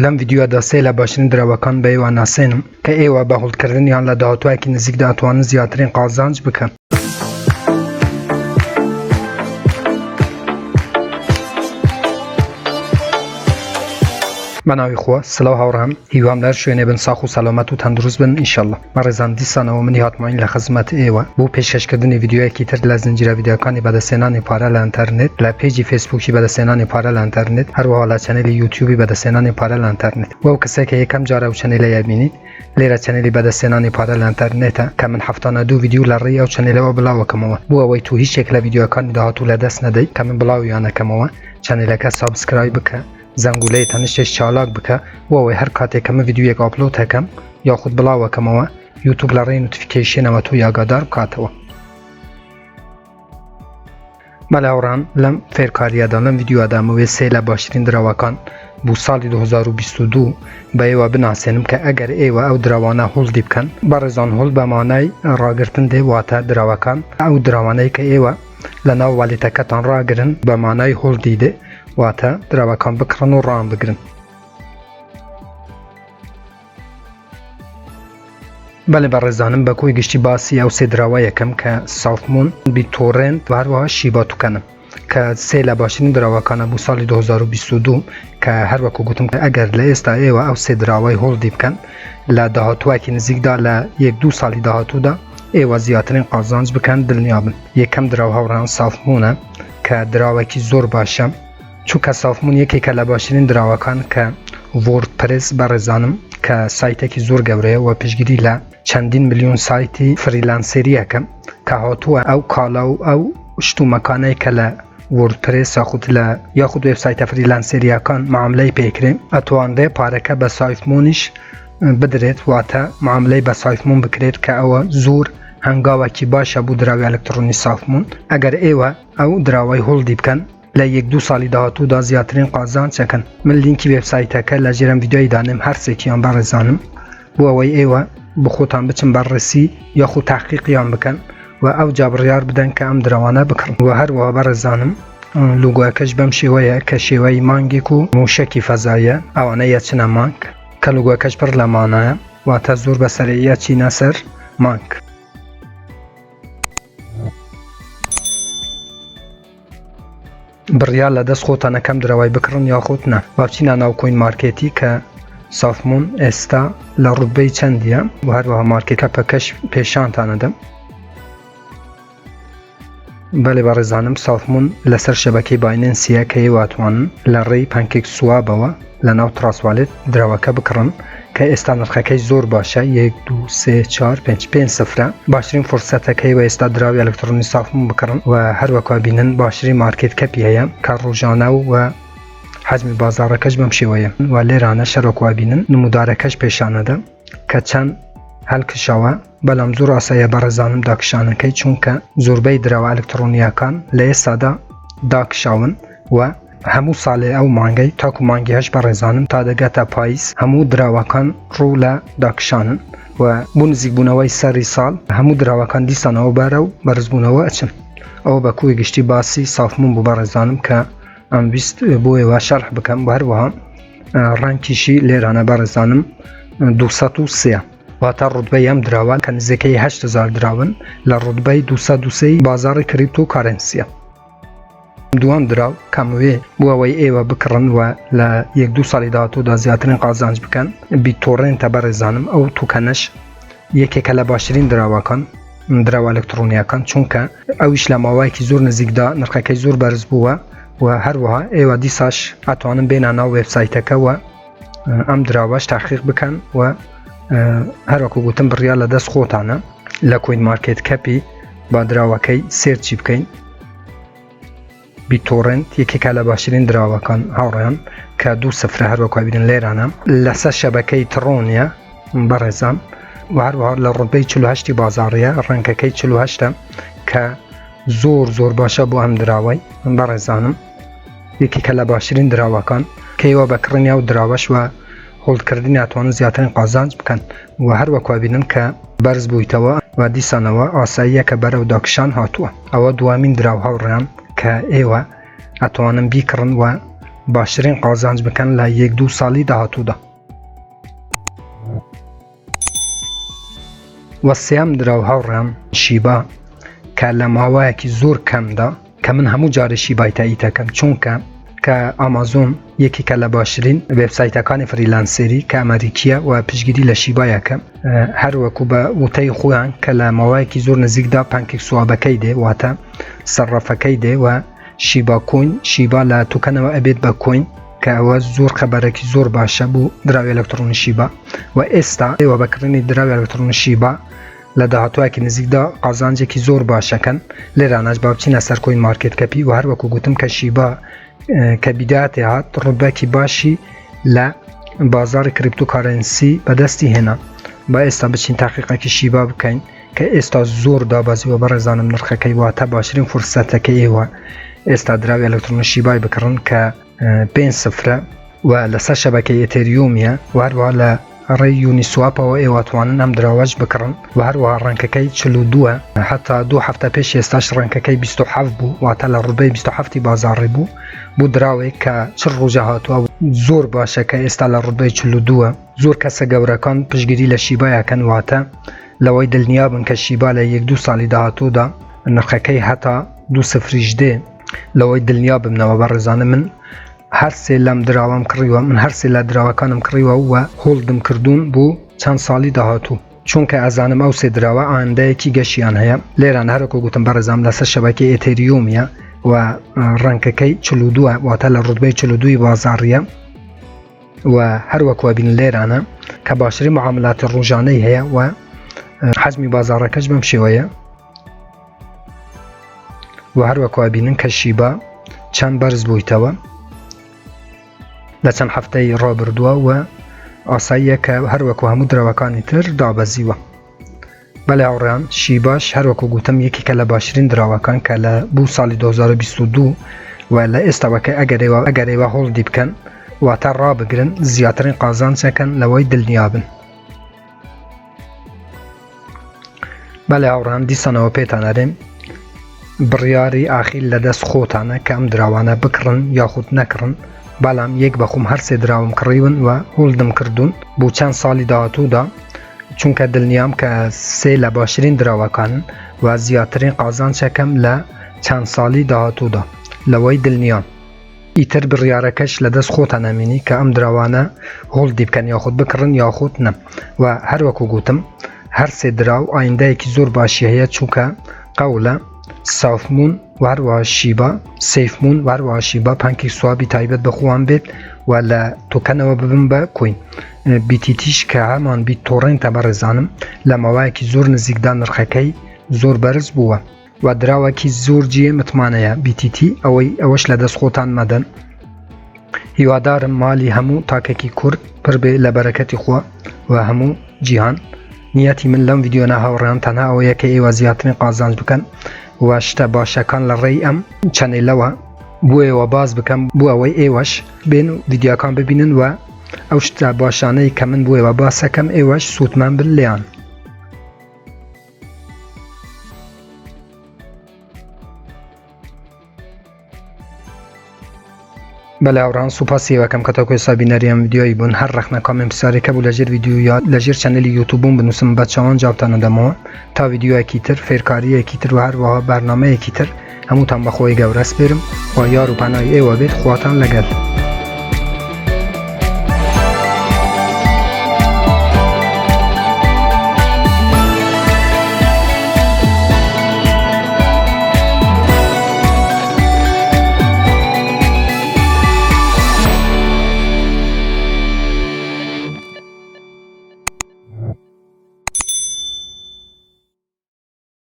لەم ڤیدیۆدا سێ لە باشترین دراوەکان بە ئێوە ناسێنم کە ئێوە بە هەوڵکردنیان لە داهاتوویەکی نزیکدا ئەتوانن زیاترین قازانج بکەن. بەناوی خوا سلااو هاوڕان هیوامدار شوێنێ بن ساخ و سەلامەت و تەندروست بن ئینشەڵڵا. مەڕێزان دیسانەوە منی هاتماین لە خزمەت ئێوە بۆ پێشکەشکردنی ڤیدیۆیەکی تر لە زنجیرە ڤیدیۆکانی بەدەستێنانی پارە لە ئینتەرنێت، لە پێیجی فێسبووکی بەدەستێنانی پارە لە ئینتەرنێت، هەروەها لە چەنێلی یوتیوبی بەدەستێنانی پارە لە ئینتەرنێت. وەو کەسێک کە یەکەم جارە و چەنێلە یابینیت، لێرە چەنێلی بەدەستێنانی پارە لە ئینتەرنێتە کە من 72 ڤیدیۆ لە ڕێی ئەو چەنێلەوە بڵاوەکەمەوە بۆ ئەوەی تو هیچێک لە ڤیدیۆکانی داهاتوو لە دەست نەدەیت کە من بڵاویانەکەمەوە. چەنێلەکە سابسکرایب بکە، زەنگولەی تەنیشتێک چالاک بکە بۆ ئەوەی هەر کاتێکەمە ڤیدیۆیەک ئاپلۆد هەکەم یاخود بڵاوەکەمەوە یوتیوب لە ڕێی نوتیفیکیشنەوە تۆ یاگادار بکاتەوە. بەلاوڕان لەم فێرکاریەدا لەم ڤیدیۆدامەوێ سێ لە باشترین دراوەکان بۆ ساڵی 2022 بە ئێوە بناسێنم کە ئەگەر ئێوە ئەو دراوانە هۆڵدی بکەن بەڕێزان هۆڵ بە مانای ڕاگرتن دێ واتە دراوەکان ئەو دراوانەی کە ئێوە لە ناو والیتەکەتان ڕاگرن بە مانای هۆڵدی دێ واتە دراوەکان بکڕن و ڕان بگرن. بەڵێ بەڕێزانم بە کۆی گشتی باسی ئەو سێ دراوە یەکەم کە سافمون، بیتۆڕێنت و هەروەها شیباتوکەنم کە سێ لە باشترین دراوەکانە بۆ ساڵی 2022 کە هەروەکو گوتم کە ئەگەر لە ئێستا ئێوە ئەو سێ دراوەی هۆڵدی بکەن لە داهاتووەکی نزیکدا لە 1-2 ساڵی داهاتوودا ئێوە زیاترین قازانج بکەن دڵنیابن. یەکەم دراو هەوڕان سافمونە کە دراوەکی زۆر باشە، چونکە سافمون یەکێکە لە باشترین دراوەکان کە وۆردپرس بەڕێزانم کە سایتێکی زۆر گەورەیە و پشگیری لە چەندین ملیۆن سایتی فریلانسەریەکەم کە هاتووە ئەو کاڵا و ئەو شتومەکانەی کە لە وۆردپرس یاخود وێبسایتە فریلانسەریەکان معاملەی پێکرێن ئەتوانرێ پارەکە بە سافمونیش بدرێت واتە معاملەی بە سافمون بکرێت کە ئەوە زۆر هەنگاوێکی باشە بۆ دراوی ئەلکترۆنی سافمون. ئەگەر ئێوە ئەو دراوەی هۆڵدی بکەن لە 1-2 ساڵی داهاتوودا زیاترین قازانج چەکەن. من لینکی وێبسایتەکە لە ژێرم ڤیدیۆی دانم هەرسێکیان بەڕێزانم بۆ ئەوەی ئێوە بخۆتان بچن بەڕێسی یاخود تحقیقیان بکەن و ئەو جا بڕیار بدەن کە ئەم دراوانە بکڕن. و هەروەها بەڕێزانم لوگۆەکەش بەم شێوەیە کە شێوەی مانگێک و موشەکی فەزایە ئەوانە یەچنە مانگ کە لوگۆەکەش پڕ لە مانایە واتە زۆر بەسەرەیە چینە سەر مانگ. بڕیار لە دەست خۆتانەکەم دراوای بکڕن یاخود نە. وابچینە ناو کۆین مارکێتی کە سافمون ئێستا لە ڕوتبەی چەندیە و هەروەها مارکێتەکە پەکەش پێشانتانەدەم. بەڵێ بەڕێزانم سافمون لەسەر شەبەکەی باینەنسیە کە هێواتوانن لە ڕێی پانکێک سوابەوە لە ناو تراسوالێت دراوەکە بکڕن کە ئێستا نرخەکەی زۆر باشە 1-2-3-4-5 سفرە. باشترین فرسەتەکەی و ئێستا دراوی ئەلکترۆنی سافمون بکڕن و هەروەکو بینن باشترین مارکێت کەپی هەیە کە ڕۆژانە و حەجمی بازاڕەکەش بەم شێوەیە و لێرانە شەرۆکو بینن نمودارەکەش پیشانەدە کە چەند هەڵکشاوە بەڵام زۆر ئاساییە بەڕێزانم داکشانەکەی چونکە زۆربەی دراوە ئەلکترۆنیەکان لە ئێستادا داکشاون و هەموو ساڵێ ئەو مانگەی تاکو مانگی هەش بەڕێزانم تا دەگاتە پاییز هەموو دراوەکان ڕوو لە داکشانن و بۆ نزیکبوونەوەی سەری ساڵ هەموو دراوەکان دیسانەوە بارە و بەرزبوونەوە ئەچن. ئەوە بە کوی گشتی باسی سافمون بوو بەڕێزانم کە ئەم ویست بۆ ئێوە شەرح بکەم. هەروەها ڕەنگیشی لێرانە بەڕێزانم 203 واتە ڕوتبەی ئەم دراوە کە نزیکەی 8000 دراون لە ڕوتبەی 203 بازاڕی کریپتۆ کارنسیە. دوام دراو کەموێ بۆ ئەوەی ئێوە بکڕن و لە 1-2 ساڵی داهاتوودا زیاترین قازانج بکەن بیتۆڕێنتە بەڕێزانم. ئەو توکەنەش یەکێکە لە باشترین دراوەکان دراوە ئەلکترۆنیەکان چونکە ئەویش لە ماوەیەکی زۆر نزیکدا نرخەکەی زۆر بەرز بووە و هەروەها ئێوە دیساش ئەتوانن بێنە ناو وێبسایتەکە و ئەم دراوەش تحقیق بکەن و هەروەکو گوتم بڕیار لە دەست خۆتانە لە کۆین مارکێت کەپی با دراوەکەی سێرچی بکەین. بیتۆڕێنت یەکێکە لە باشترین دراوەکان هاوڕێیان کە 2 سفرە هەروەکو بینن لێرانە لەسەر شەبەکەی تڕۆنیە بەڕێزان و هەروەها لە ڕوتبەی 48 بازاڕیە ڕەنگەکەی 48 کە زۆر باشە بۆ ئەم دراوەی بەڕێزانم یەکێکە لە باشترین دراوەکان کە ئێوە بەکڕنیا و دراوەش و هۆڵدکردنی ئەتوانن زیاترین قازانج بکەن و هەروەکو بینن کە بەرز بوویتەوە و دیسانەوە ئاساییە کە بەرەو داکشان هاتووە. ئەوە دوامین دراو هاوڕێیان کە ئێوە ئەتوانن بیکڕن و باشترین قازانج بکن ل 1-2 سالی داهاتوودا. و سێم دراو هاوڕێم شیبا کە لە ماوەیەکی زۆر کەمدا کە من هەموو جارێ شیبای تایید دەکەم چونکە کە ئامازۆن یەکێکە لە باشترین وێبسایتەکانی فریلانسەری کە ئەمریکیە و پشتگیری لە شیبایەکە هەروەکو بە وتەی خۆیان کە لە ماوەیەکی زۆر نزیکدا پانکێک سوابەکەی دێ واتە سەرڕەفەکەی دێ و شیبا کۆین شیبا لە توکەنەوە ئەبێت بە کۆین کە ئەوە زۆر خەبەرێکی زۆر باشە بوو دراوی ئەلکترۆنی شیبا و ئێستا ئێوە بەکردنی دراوی ئەلکترۆنی شیبا لە داهاتووەکی نزیکدا قازانجێکی زۆر باشەکەن لێرانەش با بچینە سەر کۆین مارکێت کەپی و هەروەکو گوتم کە شیبا کە بیداتی هات ڕوبەکی باشی لە بازاری کریپتۆکارنسی بەدەستی هێنا با ئێستا بچین تاقیقێکی شیبا بکەین کە ئێستا زۆر دابازیوە بەڕێزانم نرخەکەی واتە باشترین فرسەتەکەی ئێوە ئێستا دراوی ئەلکترۆنی شیبای بکڕن کە 5-0 و لەسەر شەبەکەی ئێتریۆمیە و هەروەها لە ڕێی یونیسواپەوە ئێواتوانن ئەم دراوەش بکڕن و هەروەها ڕەنکەکەی 42 هەتا 2 هەفتە پێش ئێستاش ڕەنکەکەی 27 بوو واتە لە ڕوبەی 27 بازاڕی بوو بۆ دراوێک کە چ ڕۆژە هاتووە زۆر باشە کە ئێستا لە ڕوبەی 42 زۆر کەسە گەورەکان پشتگیری لە شیبایەکەن واتە لەوەی دڵنیابن کە شیبا لە 1-2 ساڵی داهاتوودا نرخەکەی هەتا 2-0 دێ لەوەی دڵنیا بمنەوە بەڕێزانە من هەرسێ لەم دراوەم کڕیوە من هەرسێ لە دراوەکانم کڕیوە و هۆڵدم کردوون بۆ چەند ساڵی داهاتوو چونکە ئەزانم ئەو سێ دراوە ئاندەیەکی گەشیان هەیە لێران هەرەکو گوتم بەڕێزام لەسەر شەبەکەی ئێتریۆمیە و ڕەنکەکەی 42 واتە لە ڕوتبەی 42 بازاڕیە و هەروەکوە بین لێرانە کە باشترین معاملاتی ڕۆژانەی هەیە و حەجمی بازاڕەکەش بەم شێوەیە و هەروەکوە بینن کە شیبا چەند بەرز بوویتەوە لە چەند هەفتەی ڕابردووە و ئاساییە کە هەروەکو هەموو دراوەکانی تر دابەزیوە. بەڵێ هاوڕێیان شیباش هەروەکو گوتم یەکێکە لە باشترین دراوەکان کە لە بوو ساڵی 2022 و لە ئێستاوەکە ئەگەرێوە هۆڵدی بکەن واتە ڕابگرن زیاترین قازانجەکەن لەوەی دڵنیابن. بەڵێ هاوڕێیان دیسانەوە پێتان ئەرێم بڕیاری ئاخیر لە دەست خۆتانە کە ئەم دراوانە بکڕن یاخود نەکڕن بەڵام یەک بەخۆم هەر سێ دراوم کڕیون و هۆڵدم کردوون بۆ چەند ساڵی داهاتوودا چونکە دڵنیام کە سێ لە باشترین دراوەکانن و زیاترین قازانجەکەم لە چەند ساڵی داهاتوودا لەوەی دڵنیام ئیتر بڕیارەکەش لە دەست خۆتان ئەمینی کە ئەم دراوانە هۆڵدی بکەن یاخود بکڕن یاخود نە و هەروەکو گوتم هەر سێ دراو ئایندەیەکی زۆر باشی هەیە چونکە قەولە سافمون وهروەها شیبا سیفمون وهروەها شیبا پانکێک سوابی تایبەت بەخۆوان بێت و لە تۆکەنەوە ببن بە کۆین بیتیتیش کە هەمان بیت تۆڕێنتە بەڕێزانم لە ماوەیەکی زۆر نزیکدا نرخەکەی زۆر بەرز بووە و دراوەکی زۆر جێ متمانەیە بیتیتی ئەوەش لە دەست خۆتان مەدەن هیوادارم مالی هەموو تاکێکی کورد پڕ بێ لە بەرەکەتی خوا و هەموو جیهان نیەتی من لەم ڤیدیۆنە هاوڕێیان تەنها ئەوەیە کە ئێوە زیاترین قازانج بکەن و شتە باشەکان لە ڕێی ئەم چەنێلەوە بۆ ئێوە باز بکەم بۆ ئەوەی ئێوەش بێن و ڤیدیۆکان ببینن و ئەو شتە باشانەی کە من بۆ ئێوە باسەکەم ئێوەش سوودمان بن لێیان. بەڵێ هاوڕان سوپاسیەوەکەم کە تاکو ئێستا بینەریان ڤیدیۆی بوون هەر ڕەخنە کامنت پرسیارێکە بوو لەژێر ڤیدیۆ یا لەژێر چەنەلی یوتیوبم بنووسم بە چاوان جاوتانە دەمەوە تا ڤیدیۆیەکی تر فێرکاریەکی تر و هەروەها بەرنامەیەکی تر هەمووتان بەخۆی گەورە سپێرم و یار و پەنای ئێوە بێت خواتان لەگەڵ.